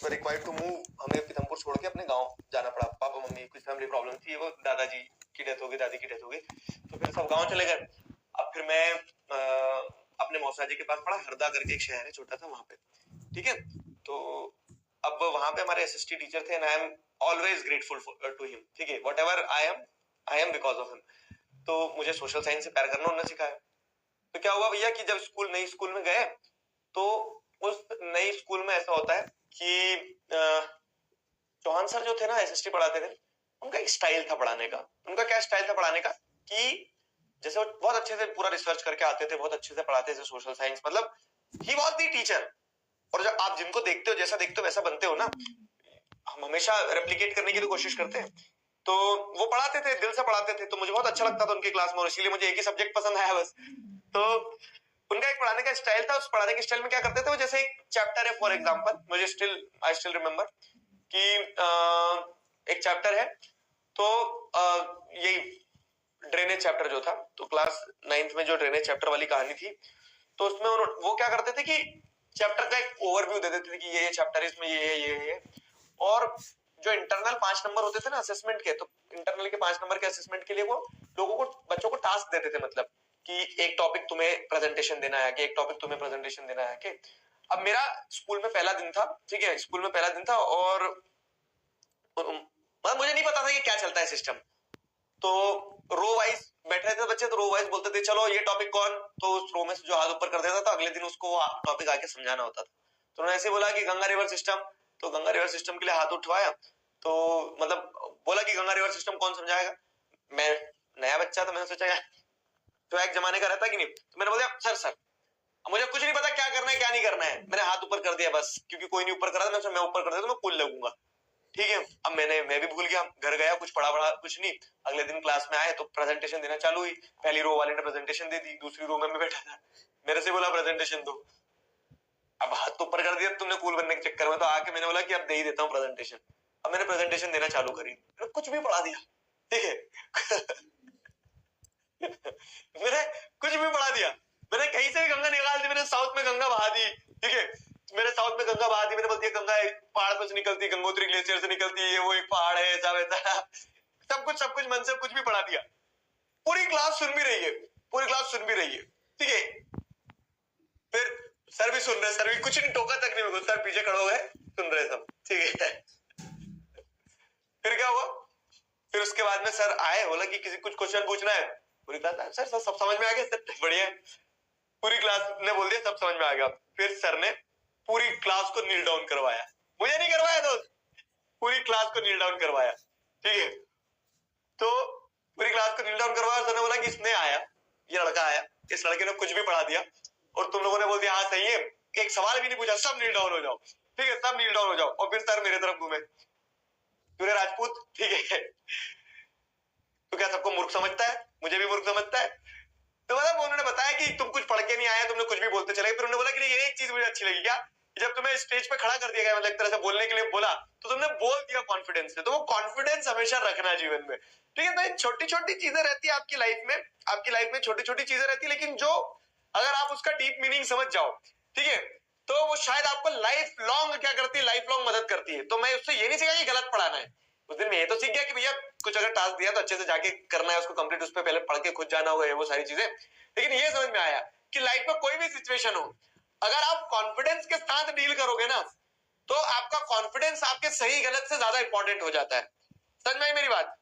Were required to move, हमें पीथमपुर छोड़ के अपने गांव जाना पड़ा। पापा मम्मी कुछ फैमिली प्रॉब्लम थी, वो दादाजी की डेथ हो गई, दादी की डेथ हो गई, तो फिर सब गांव चले गए। अब फिर मैं अपने मौसा जी के पास पड़ा, हरदा करके एक शहर है छोटा सा, वहां पे, ठीक है। तो अब वहां पे हमारे एसएसटी टीचर थे, and I am always grateful to him, ठीक है, whatever I am because of him. तो मुझे सोशल साइंस से प्यार करना उन्होंने सिखाया। तो क्या हुआ भैया कि जब नई स्कूल में गए, तो उस नई स्कूल में ऐसा होता है कि चौहान सर जो थे ना, एसएसटी पढ़ाते थे, उनका एक स्टाइल था पढ़ाने का। उनका क्या स्टाइल था पढ़ाने का कि जैसे वो बहुत अच्छे से पूरा रिसर्च करके आते थे, बहुत अच्छे से पढ़ाते थे सोशल साइंस, मतलब ही वाज द टीचर। और जब आप जिनको देखते हो, जैसा देखते हो वैसा बनते हो ना, हम हमेशा रेप्लिकेट करने की तो कोशिश करते हैं। तो वो पढ़ाते थे, दिल से पढ़ाते थे, तो मुझे बहुत अच्छा लगता था उनकी क्लास में, और इसीलिए मुझे एक ही सब्जेक्ट पसंद आया बस। तो उनका एक पढ़ाने का स्टाइल था। उस पढ़ाने के स्टाइल में क्या करते थे वो, जैसे एक चैप्टर है फॉर एग्जांपल, मुझे आई स्टिल रिमेंबर कि एक चैप्टर है, तो यही ड्रेनेज चैप्टर जो था, तो क्लास 9th में जो ड्रेनेज चैप्टर वाली कहानी थी, तो उसमें वो क्या करते थे कि चैप्टर का एक ओवरव्यू दे देते थे कि ये चैप्टर इसमें ये, और जो इंटरनल 5 नंबर होते थे ना असेसमेंट के, तो इंटरनल के 5 नंबर के असेसमेंट के लिए वो लोगों को, बच्चों को टास्क देते थे, मतलब कि एक टॉपिक तुम्हें प्रेजेंटेशन देना है, कि एक टॉपिक तुम्हें प्रेजेंटेशन देना है। कि अब मेरा स्कूल में पहला दिन था, ठीक है, स्कूल में पहला दिन था, और मतलब मुझे नहीं पता था कि क्या चलता है सिस्टम। तो रो वाइज बैठे थे बच्चे, तो रो वाइज बोलते थे चलो ये टॉपिक कौन, तो उस रो में से जो हाथ ऊपर कर देता था, अगले दिन उसको वो टॉपिक आके समझाना होता था। तो उन्होंने ऐसे बोला कि गंगा रिवर सिस्टम, तो गंगा रिवर सिस्टम के लिए हाथ उठवाया, तो मतलब बोला कि गंगा रिवर सिस्टम कौन समझाएगा। मैं नया बच्चा था, मैंने सोचा यार तो एक जमाने का रहता कि नहीं, तो मैंने बोला सर मुझे कुछ नहीं पता क्या करना है क्या नहीं करना है, मैंने हाथ ऊपर कर दिया बस, क्योंकि कोई नहीं ऊपर कर रहा था, मैं ऊपर कर दिया तो मैं कूल लगूंगा, ठीक है। अब मैं भी भूल गया, घर गया, कुछ पढ़ा कुछ नहीं। अगले दिन क्लास में आए तो प्रेजेंटेशन देना चालू हुई। पहली रो वाले ने प्रेजेंटेशन दे दी, दूसरी रो में मैं बैठा था, मेरे से बोला प्रेजेंटेशन दो। अब हाथ तो ऊपर कर दिया तुमने कूल बनने के चक्कर में, तो आके मैंने बोला कि अब दे ही देता हूँ प्रेजेंटेशन। अब मैंने प्रेजेंटेशन देना चालू करी, मैंने कुछ भी पढ़ा दिया, ठीक है। मैंने कुछ भी पढ़ा दिया, मैंने कहीं से भी गंगा निकाल दी, मैंने साउथ में गंगा बहा दी, ठीक है, मैंने साउथ में गंगा बहा दी, मैंने बोल दिया गंगा पहाड़ पर से निकलती, गंगोत्री ग्लेशियर से निकलती है, वो एक पहाड़ है, ऐसा वैसा, सब कुछ मन से कुछ भी पढ़ा दिया। पूरी क्लास सुन भी रही है, पूरी क्लास सुन भी रही है, ठीक है। फिर सर भी सुन रहे, सर भी कुछ नहीं, टोका तक नहीं होगा, सर पीछे खड़े हो गए, सुन रहे सब, ठीक है। फिर क्या हुआ, फिर उसके बाद में सर आए, बोला कि किसी कुछ क्वेश्चन पूछना है, पूरी क्लास सर सब समझ में आ गया, सर बढ़िया है, पूरी क्लास ने बोल दिया सब समझ में आ गया। फिर सर ने पूरी क्लास को नील डाउन करवाया, मुझे नहीं करवाया दोस्त, पूरी क्लास को नील डाउन करवाया, ठीक है। तो पूरी क्लास को नील डाउन करवाया, सर ने बोला कि इसने आया, ये लड़का आया, इस लड़के ने कुछ भी पढ़ा दिया, और तुम लोगों ने बोल दिया हाँ सही है, एक सवाल भी नहीं पूछा, सब नील डाउन हो जाओ, ठीक है, सब नील डाउन हो जाओ। और फिर सर मेरे तरफ घूमे, तूने राजपूत, ठीक है, तो क्या सबको मूर्ख समझता है, मुझे भी मूर्ख समझता है। तो मतलब उन्होंने बताया कि तुम कुछ पढ़ के नहीं आए, तुमने कुछ भी बोलते चले। फिर उन्होंने बोला कि ये एक चीज मुझे अच्छी लगी, क्या, जब तुम्हें स्टेज पे खड़ा कर दिया गया, मतलब एक तरह से बोलने के लिए बोला, तो तुमने बोल दिया कॉन्फिडेंस से। तो वो कॉन्फिडेंस हमेशा रखना जीवन में, ठीक है। तो छोटी छोटी चीजें रहती है आपकी लाइफ में छोटी छोटी चीजें रहती है, लेकिन जो अगर आप उसका डीप मीनिंग समझ जाओ, ठीक है, तो वो शायद आपको लाइफ लॉन्ग क्या करती है, लाइफ लॉन्ग मदद करती है। तो मैं उससे ये नहीं सीखा कि गलत पढ़ाना है, उस दिन मैं ये तो सीख गया कि भैया कुछ अगर टास्क दिया तो अच्छे से जाके करना है उसको कंप्लीट, उस पर पहले पढ़ के खुद जाना होगा, वो सारी चीजें। लेकिन ये समझ में आया कि लाइफ में कोई भी सिचुएशन हो, अगर आप कॉन्फिडेंस के साथ डील करोगे ना, तो आपका कॉन्फिडेंस आपके सही गलत से ज्यादा इंपॉर्टेंट हो जाता है। समझ में आई मेरी बात?